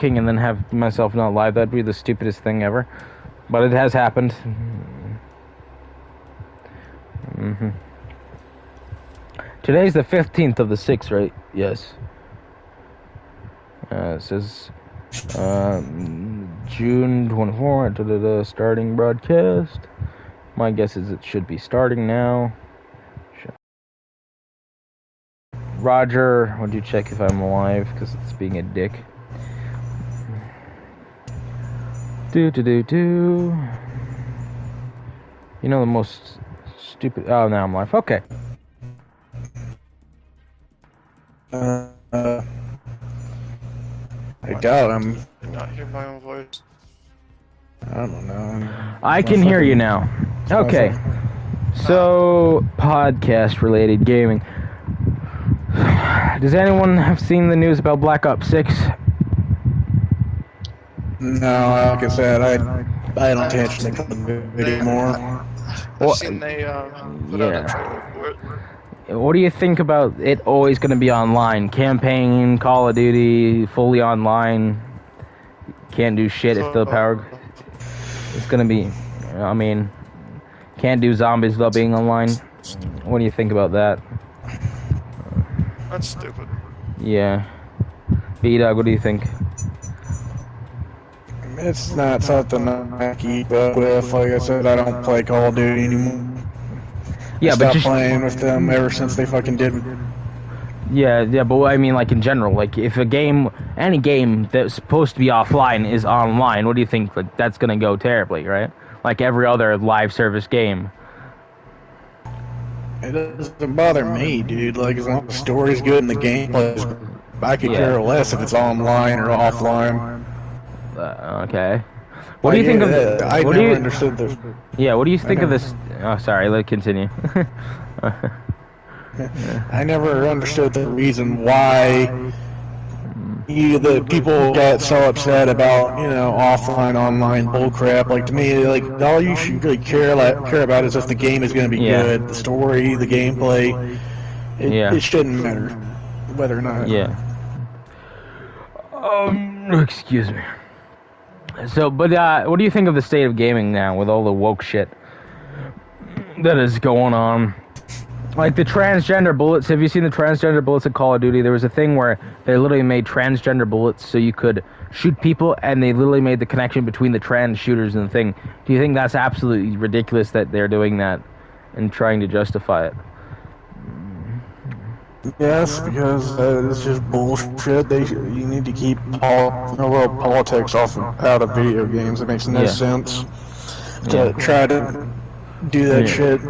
and then have myself not live. That'd be the stupidest thing ever. But it has happened. Today's the 15th of the 6th, right? Yes. It says June 24, starting broadcast. My guess is it should be starting now. Roger, would you check if I'm alive? Because it's being a dick. You know the most stupid... Oh, now I'm live. Okay. I doubt I'm... Did not hear my own voice. I don't know. I can hear you now. Okay. So, podcast-related gaming. Does anyone have seen the news about Black Ops 6? No, like I said, I don't pay attention to the video anymore. I've seen they put out a trailer for it. What do you think about it always going to be online? Campaign, Call of Duty, fully online. Can't do shit if the power... It's going to be... I mean... Can't do zombies without being online. What do you think about that? That's stupid. Yeah. B-Dog, what do you think? It's not something I keep up with. Like I said, I don't play Call of Duty anymore. Yeah, but just playing with them ever since they fucking did. Yeah, but I mean, like in general, like if a game, any game that's supposed to be offline is online, what do you think? Like that's gonna go terribly, right? Like every other live service game. It doesn't bother me, dude. Like as long as the story's good and the gameplay is, I could care less if it's online or offline. Okay. What do you think of this? I never understood this. Yeah, what do you think of this? Oh, sorry, let's continue. I never understood the reason why the people got so upset about, offline, online bullcrap. Like, to me, like, all you should really care about is if the game is going to be good, the story, the gameplay. It shouldn't matter whether or not. Yeah. Excuse me. So, but what do you think of the state of gaming now with all the woke shit that is going on? Like the transgender bullets. Have you seen the transgender bullets in Call of Duty? There was a thing where they literally made transgender bullets so you could shoot people, and they literally made the connection between the trans shooters and the thing. Do you think that's absolutely ridiculous that they're doing that and trying to justify it? Yes, because it's just bullshit. You need to keep politics out of video games. It makes no sense to try to do that shit.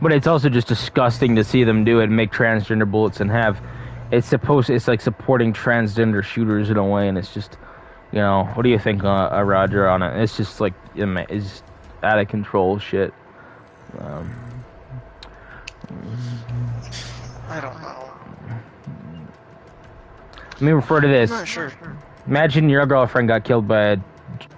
But it's also just disgusting to see them do it and make transgender bullets and have... It's like supporting transgender shooters in a way, and it's just... what do you think, Roger, on it? It's just like... It's just out of control shit. I don't know. Let me refer to this. I'm not sure. Imagine your girlfriend got killed by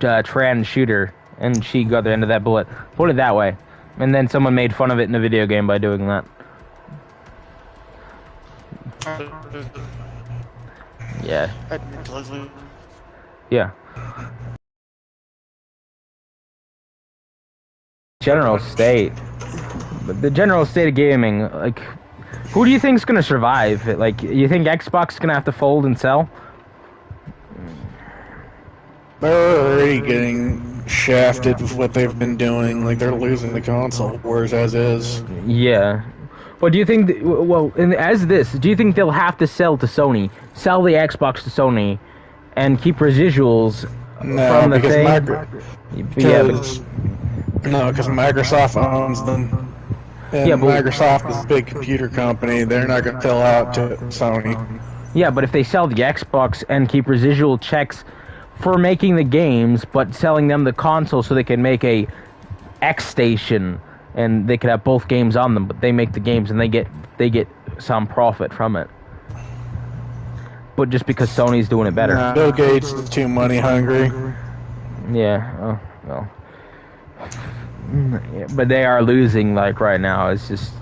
a trans shooter, and she got the end of that bullet. Put it that way. And then someone made fun of it in a video game by doing that. Yeah. Yeah. General state. But the general state of gaming, like... Who do you think's gonna survive? Like, you think Xbox is gonna have to fold and sell? They're already getting shafted with what they've been doing. Like, they're losing the console wars as is. Yeah. Well, do you think... do you think they'll have to sell to Sony? Sell the Xbox to Sony and keep residuals from the thing? No, because Microsoft owns them. And Microsoft is a big computer company. They're not going to sell out to Sony. Yeah, but if they sell the Xbox and keep residual checks for making the games, but selling them the console so they can make a X Station and they could have both games on them, but they make the games and they get some profit from it. But just because Sony's doing it better. Bill Gates is too money hungry. Yeah. Oh, well. Yeah, but they are losing, like, right now. It's just...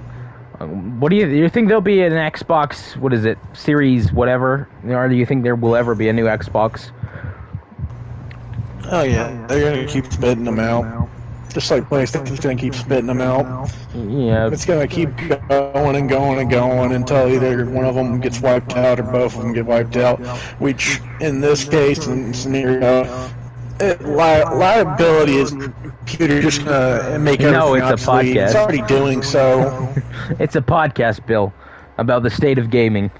what do you think there'll be an Xbox, what is it, Series whatever? Or do you think there will ever be a new Xbox? Oh yeah, they're gonna keep spitting them out. Just like PlayStation's gonna keep spitting them out. Yeah. It's gonna keep going and going and going until either one of them gets wiped out or both of them get wiped out. Which, in this case and scenario, liability is computer just gonna make everything No, it's a obsolete. podcast. It's already doing so. It's a podcast, Bill, about the state of gaming.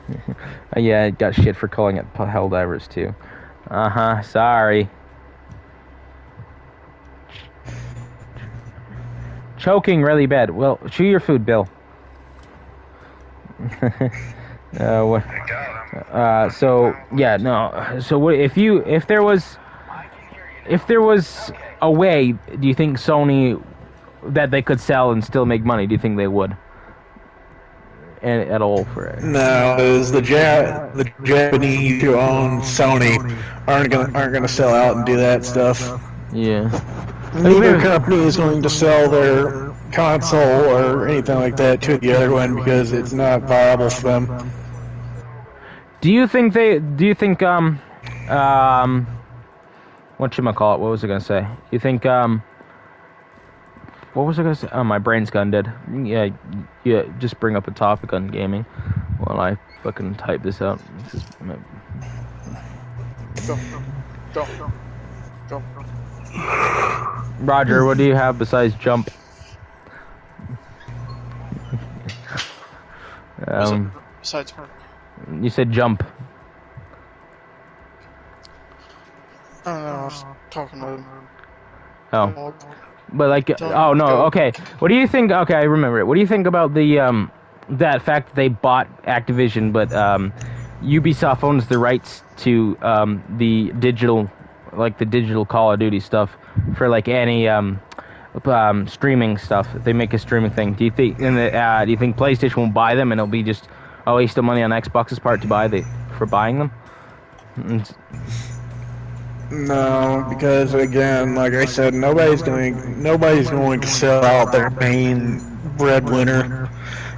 Yeah, I got shit for calling it Helldivers too. Sorry. Choking really bad. Well, chew your food, Bill. So yeah, no. So what if there was a way, do you think Sony that they could sell and still make money? Do you think they would? At all for it? No, is the Japanese who own Sony aren't gonna sell out and do that stuff. Yeah. Neither company is going to sell their console or anything like that to the other one because it's not viable for them. Do you think whatchamacallit, what was I gonna say? Do you think what was I gonna say? Oh, my brain's gone dead. Yeah, just bring up a topic on gaming while I fucking type this out. Go. Roger, what do you have besides jump? Besides her. You said jump. I don't know, I was talking to Oh. But like, oh no, okay. What do you think? Okay, I remember it. What do you think about the that fact that they bought Activision, but Ubisoft owns the rights to the digital Call of Duty stuff for like any streaming stuff. They make a streaming thing. Do you think do you think PlayStation will buy them and it'll be just a waste of money on Xbox's part to for buying them? No, because again, like I said, nobody's going to sell out their main breadwinner.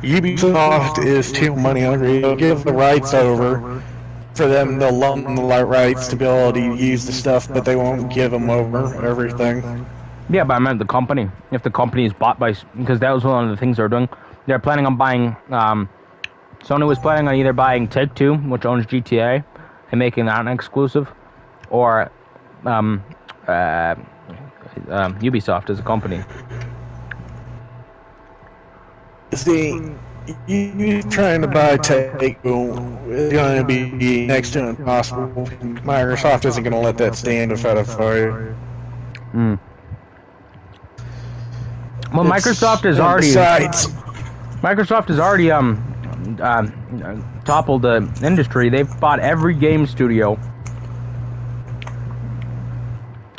Ubisoft is too money hungry. They'll give the rights over for them to loan the rights to be able to use the stuff, but they won't give them over everything. Yeah, but I meant the company. If the company is bought by, because that was one of the things they're doing. They're planning on buying. Sony was planning on either buying Take-Two, which owns GTA, and making that an exclusive, or Ubisoft as a company. See, you trying to buy Take-Two is going to be next to impossible. Microsoft isn't going to let that stand without a fight. Well, Microsoft has already toppled the industry. They've bought every game studio.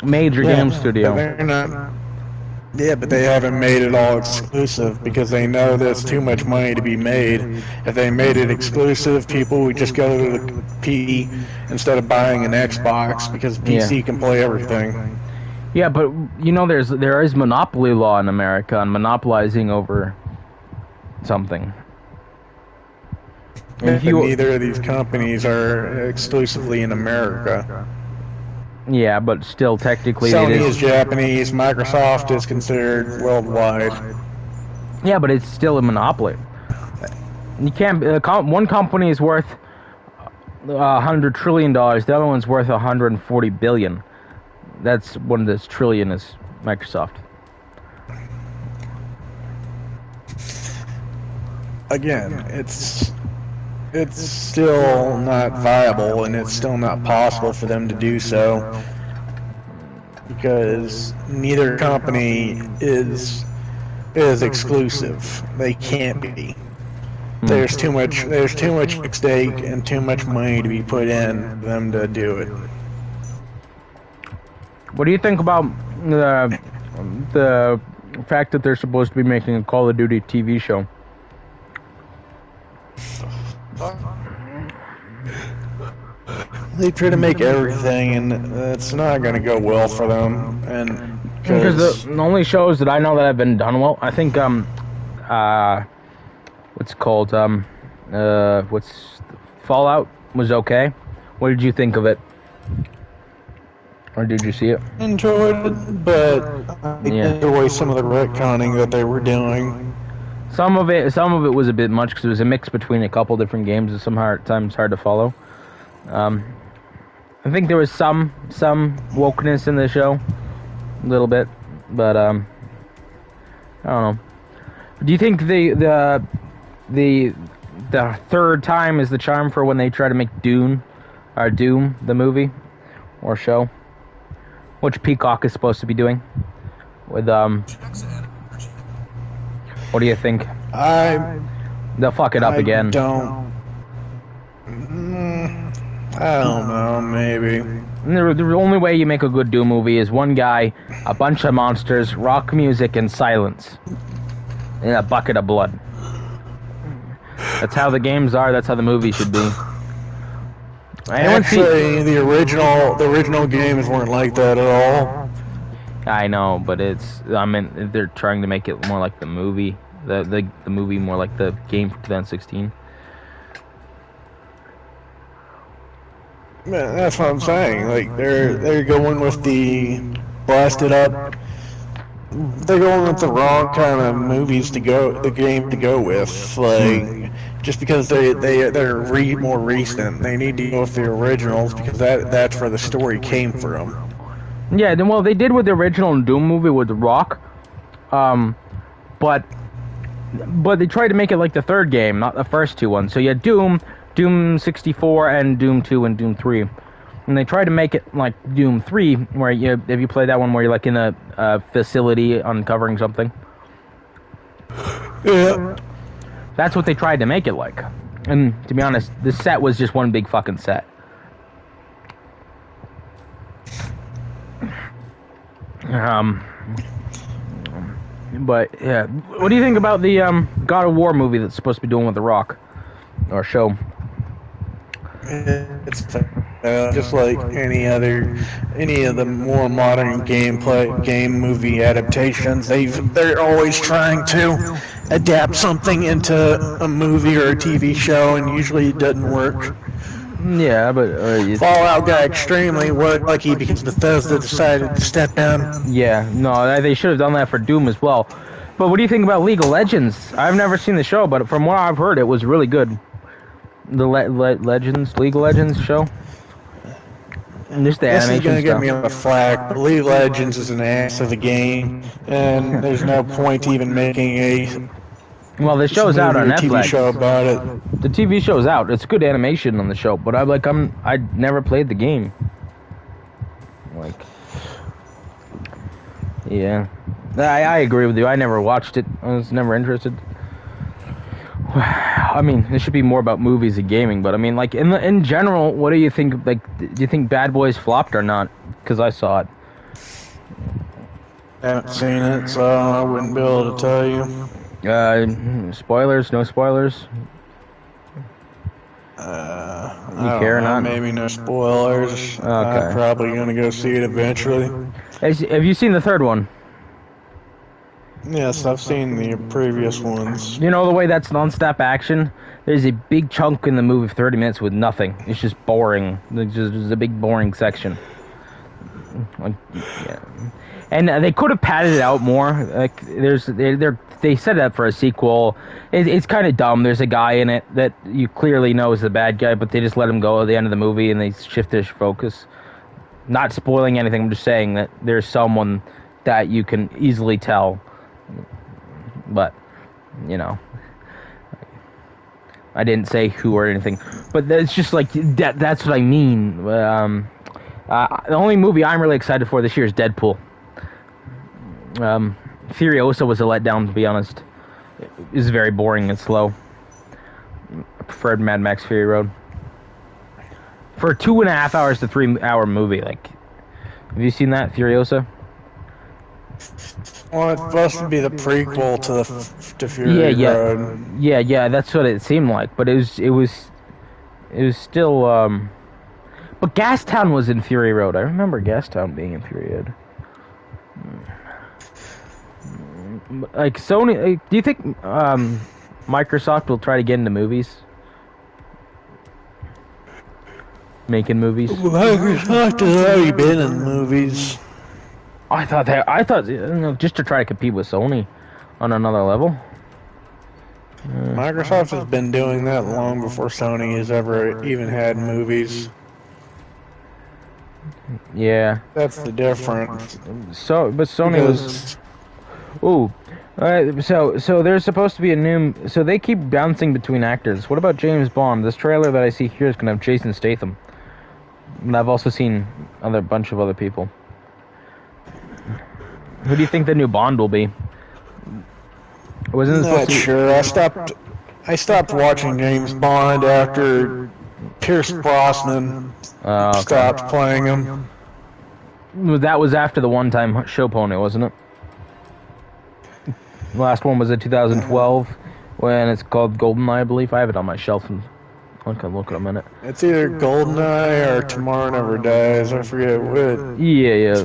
Major game studio. They're not. Yeah, but they haven't made it all exclusive because they know there's too much money to be made. If they made it exclusive, people would just go to the PC instead of buying an Xbox because PC can play everything. Yeah, but you know there is monopoly law in America on monopolizing over something. But neither of these companies are exclusively in America. Yeah, but still, technically, Sony is Japanese. Microsoft is considered worldwide. Yeah, but it's still a monopoly. You can't. One company is worth $100 trillion. The other one's worth $140 billion. That's one of this trillion is Microsoft. Again, it's still not viable, and it's still not possible for them to do so because neither company is exclusive. They can't be. There's too much at stake and too much money to be put in for them to do it. What do you think about the fact that they're supposed to be making a Call of Duty TV show? They try to make everything, and it's not going to go well for them. And because the only shows that I know that have been done well, I think what's it called Fallout was okay. What did you think of it? Or did you see it? Enjoyed it, but I enjoy some of the retconning that they were doing. Some of it was a bit much because it was a mix between a couple different games. It's times hard to follow. I think there was some wokeness in the show, a little bit, but I don't know. Do you think the third time is the charm for when they try to make Doom the movie or show, which Peacock is supposed to be doing with What do you think? They'll fuck it up again. I don't know, maybe. The only way you make a good Doom movie is one guy, a bunch of monsters, rock music, and silence. And a bucket of blood. That's how the games are, that's how the movie should be. Actually, the original games weren't like that at all. I know, but they're trying to make it more like the movie. The movie more like the game from 2016. Man, that's what I'm saying. Like they're going with the blasted up. They're going with the wrong kind of game to go with. Like just because they're more recent, they need to go with the originals because that's where the story came from. Yeah, well, they did with the original Doom movie with The Rock, but they tried to make it like the third game, not the first two ones. So you had Doom 64, and Doom 2 and Doom 3, and they tried to make it like Doom 3, where have you played that one where you're like in a facility uncovering something? Yeah. That's what they tried to make it like, and to be honest, the set was just one big fucking set. But yeah, what do you think about the God of War movie that's supposed to be doing with The Rock, or show? It's just like any of the more modern game movie adaptations. They're always trying to adapt something into a movie or a TV show, and usually it doesn't work. Yeah, but Fallout got extremely lucky because Bethesda decided to step down. Yeah, no, they should have done that for Doom as well. But what do you think about League of Legends? I've never seen the show, but from what I've heard, it was really good. The League of Legends show. And just the this animation is gonna stuff. get me on the flack, but League of Legends is an ass of a game, and there's no point even making a Well, the show's out on Netflix. TV show about it. The TV show's out. It's good animation on the show, but I never played the game. Like, yeah, I agree with you. I never watched it. I was never interested. I mean, it should be more about movies and gaming, but I mean, like in general, what do you think? Like, do you think Bad Boys flopped or not? Because I saw it. I haven't seen it, so I wouldn't be able to tell you. Spoilers? No spoilers? You care or not? Maybe no spoilers. Okay. I'm probably gonna go see it eventually. Have you seen the third one? Yes, I've seen the previous ones. You know the way that's non-stop action? There's a big chunk in the movie of 30 minutes with nothing. It's just boring. There's just a big boring section. Like, yeah. And they could have padded it out more. Like they set it up for a sequel. It's kind of dumb. There's a guy in it that you clearly know is the bad guy, but they just let him go at the end of the movie and they shift their focus. Not spoiling anything. I'm just saying that there's someone that you can easily tell. But, you know, I didn't say who or anything. But it's just like that's what I mean. The only movie I'm really excited for this year is Deadpool. Furiosa was a letdown, to be honest. It was very boring and slow. I preferred Mad Max Fury Road. For a 2.5 hours to 3 hour movie, like, have you seen that, Furiosa? Well, it's supposed to be the prequel to Fury Road. Yeah, that's what it seemed like. But it was still. But Gastown was in Fury Road. I remember Gastown being in Fury Road. Like Sony, do you think Microsoft will try to get into movies? making movies. Microsoft has already been in movies. I thought just to try to compete with Sony on another level. Microsoft has been doing that long before Sony has ever even had movies. Yeah. That's the difference. But Sony was. Ooh. So there's supposed to be a new. So they keep bouncing between actors. What about James Bond? This trailer that I see here is gonna have Jason Statham. And I've also seen bunch of other people. Who do you think the new Bond will be? Wasn't not sure. I stopped watching James Bond after Pierce Brosnan stopped playing him. That was after the one-time show pony, wasn't it? The last one was in 2012, when it's called GoldenEye, I believe. I have it on my shelf, and I can look in a minute. It's either GoldenEye or Tomorrow Never Dies. I forget what. Yeah.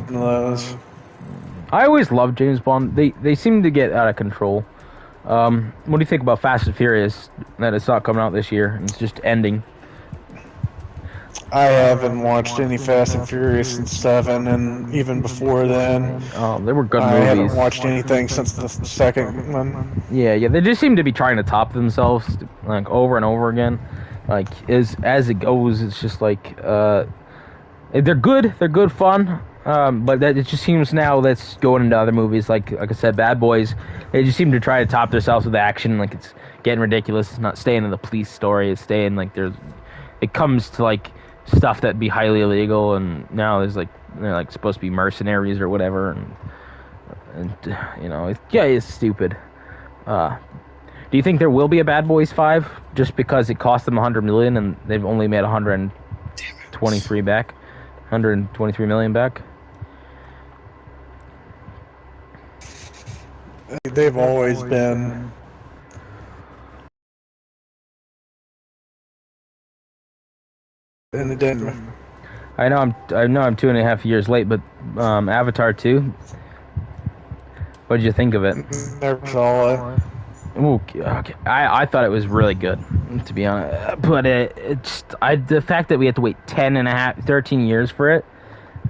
I always loved James Bond. They seem to get out of control. What do you think about Fast and Furious? That it's not coming out this year. It's just ending. I haven't watched any Fast and Furious since 7, and even before then. Oh, they were good movies. I haven't watched anything since the second one. Yeah, they just seem to be trying to top themselves, like, over and over again. Like, as it goes, it's just like, they're good fun, but that it just seems now that's going into other movies, like I said, Bad Boys, they just seem to try to top themselves with action, like, it's getting ridiculous. It's not staying in the police story, it's staying, like, it comes to, like, stuff that'd be highly illegal, and now they're like supposed to be mercenaries or whatever, and you know, it's stupid. Do you think there will be a Bad Boys 5 just because it cost them $100 million and they've only made 123 million back? They've always been. And it didn't. I know I'm 2.5 years late, but Avatar 2. What did you think of it? Never saw it. Ooh, okay. I thought it was really good, to be honest. But the fact that we had to wait 13 years for it,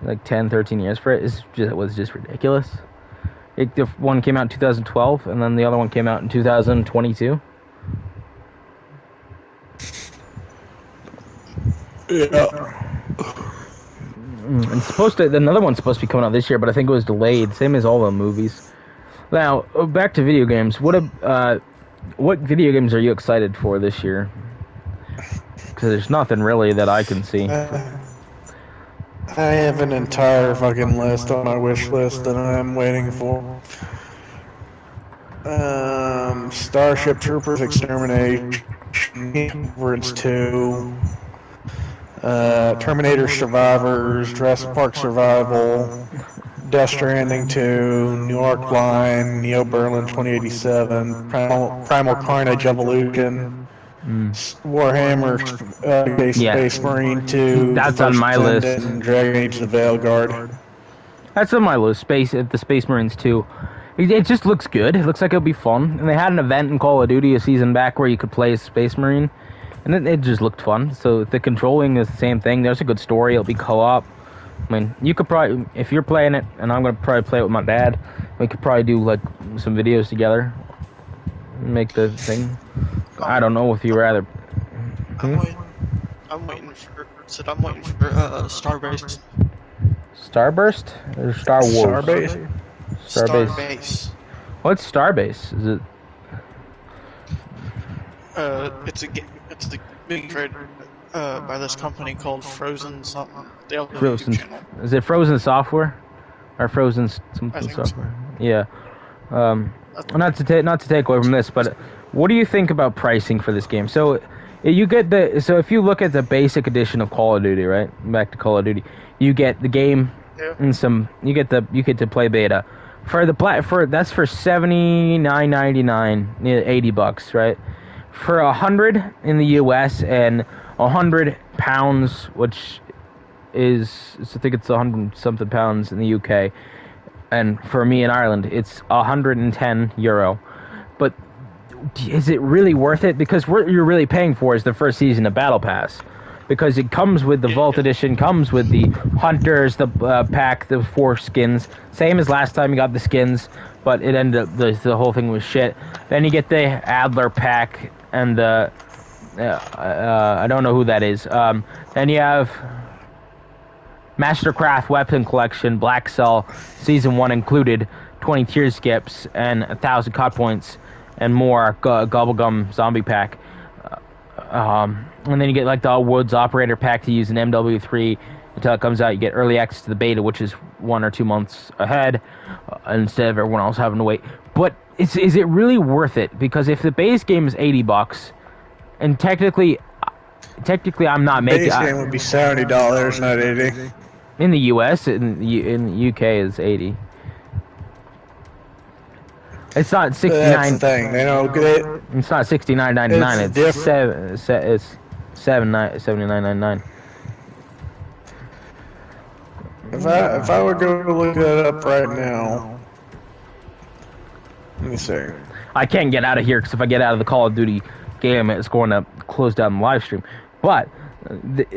like 10, 13 years for it, was just ridiculous. The one came out in 2012, and then the other one came out in 2022. Yeah. And another one's supposed to be coming out this year, but I think it was delayed. Same as all the movies. Now, back to video games. What video games are you excited for this year? Because there's nothing really that I can see. I have an entire fucking list on my wish list that I'm waiting for. Starship Troopers Extermination, Deliverance 2, Terminator Survivors, Jurassic Park Survival, Death Stranding 2, New York Line, Neo Berlin 2087, Primal Carnage Evolution, Warhammer Space Marine 2. That's on my list. And Dragon Age the Veilguard. That's on my list. The Space Marines 2. It just looks good. It looks like it'll be fun. And they had an event in Call of Duty a season back where you could play as Space Marine. And it just looked fun. So the controlling is the same thing. There's a good story. It'll be co-op. I mean, you could probably, if you're playing it, and I'm going to probably play it with my dad, we could probably do, like, some videos together. Make the thing. I don't know if you'd rather... I'm waiting for Starbase. Starburst? Or Star Wars? Starbase? Starbase. What's Starbase? Is it... It's a big trade by this company called Frozen something. They have a Frozen. YouTube channel. Is it Frozen Software? Or Frozen something software? So. Yeah. Not to take away from this, but what do you think about pricing for this game? So you get if you look at the basic edition of Call of Duty, right? Back to Call of Duty, you get the game and you get to play beta. For that's for $79.99, $80, right? For $100 in the US and £100, which is, I think it's 100 something pounds in the UK, and for me in Ireland, it's €110. But is it really worth it? Because what you're really paying for is the first season of Battle Pass. because it comes with the Vault Edition, comes with the Hunters, the pack, the 4 skins. Same as last time you got the skins, but it ended up, the whole thing was shit. Then you get the Adler pack, and the, I don't know who that is. Then you have Mastercraft Weapon Collection, Black Cell, Season 1 included, 20 tier skips, and 1,000 COD points, and more, Gobblegum Zombie Pack. And then you get like the Woods Operator Pack to use in MW3 until it comes out. You get early access to the beta, which is 1 or 2 months ahead, instead of everyone else having to wait. But is it really worth it? Because if the base game is $80, and technically I'm not making... Base game would be $70, not $80. In the US, in the UK is $80. It's not 69. That's the thing. They don't get it. It's not 69.99. It's 79.99. If I were going to look that up right now, let me see. I can't get out of here because if I get out of the Call of Duty game, it's going to close down the live stream. But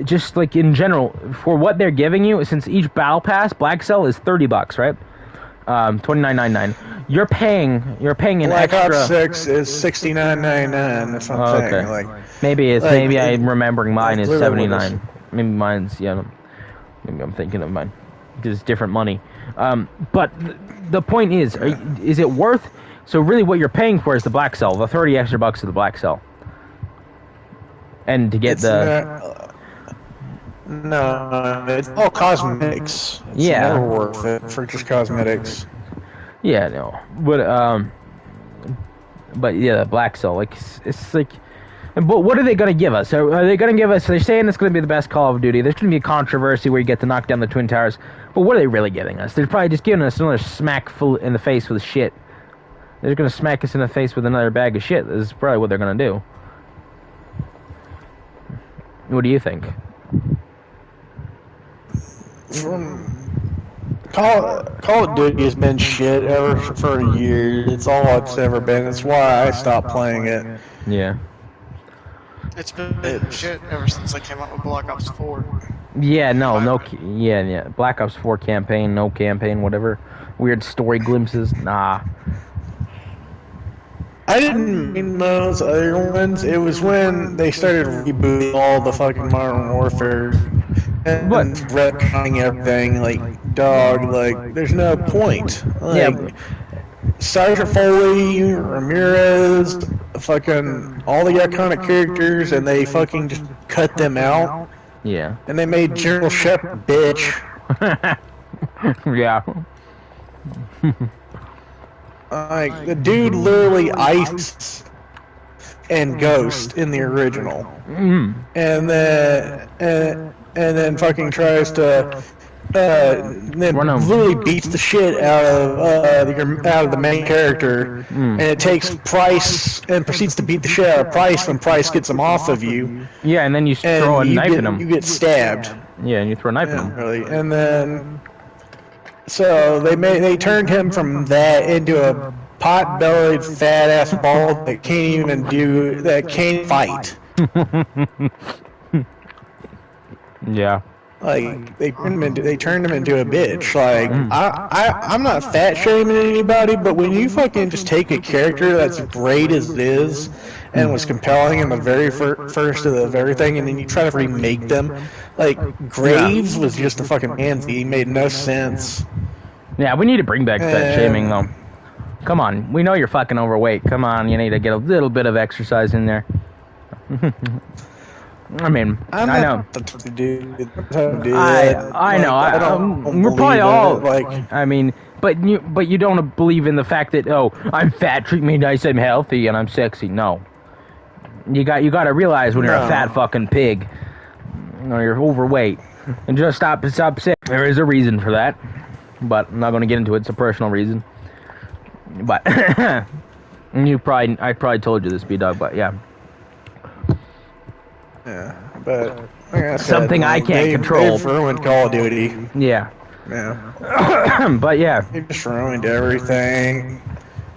just like in general, for what they're giving you, since each battle pass, Black Cell is $30, right? $29.99. You're paying an Black extra. Ops 6 is $69.99. That's what I'm saying. Like, maybe I'm remembering mine is clearly $79. Maybe mine's maybe I'm thinking of mine because it's different money. But the point is it worth? So really, what you're paying for is the Black Cell, the 30 extra bucks of the Black Cell, and to get no, it's all cosmetics. It's never worth it for just cosmetics. Yeah, no, but yeah, the Black Cell, like it's like, but what are they gonna give us? Are they gonna give us? They're saying it's gonna be the best Call of Duty. There's gonna be a controversy where you get to knock down the Twin Towers, but what are they really giving us? They're probably just giving us another smack full in the face with shit. They're gonna smack us in the face with another bag of shit. This is probably what they're gonna do. What do you think? Call of Duty has been shit ever for a year. It's all it's ever been. That's why I stopped playing it. Yeah. It's been shit ever since I came out with Black Ops 4. Yeah, yeah. Black Ops 4 campaign, no campaign, whatever. Weird story glimpses, nah. I didn't mean those other ones. It was when they started rebooting all the fucking Modern Warfare and retconning everything. Like, dog, like, there's no point. Like, Sergeant Foley, Ramirez, fucking all the iconic characters, and they fucking just cut them out. Yeah. And they made General Shepard bitch. Yeah. Like, the dude literally Ice and Ghost in the original. And then fucking tries to then literally beats the shit out of the main character, and it takes Price and proceeds to beat the shit out of Price when Price gets him off of you. Yeah, and then you throw a knife at him. You get stabbed. Yeah, and you throw a knife at him. Really. And then so they turned him from that into a pot-bellied, fat-ass ball that can't fight. Yeah. Like, they turned him into a bitch. Like, I'm not fat shaming anybody, but when you fucking just take a character that's great as it is and was compelling in the very first of everything, and then you try to remake them, like, Graves was just a fucking pansy. He made no sense. Yeah, we need to bring back fat shaming, though. Come on, we know you're fucking overweight. Come on, you need to get a little bit of exercise in there. I mean, I know. I know. We're probably all like. I mean, but you don't believe in the fact that I'm fat, treat me nice, I'm healthy, and I'm sexy. No, you got to realize when you're a fat fucking pig, or you're overweight, and just stop saying. There is a reason for that, but I'm not going to get into it. It's a personal reason. But I probably told you this, B-Dog, but yeah. Yeah, but like I said, something I can't control. They've ruined Call of Duty. Yeah. Yeah. But yeah. They just ruined everything.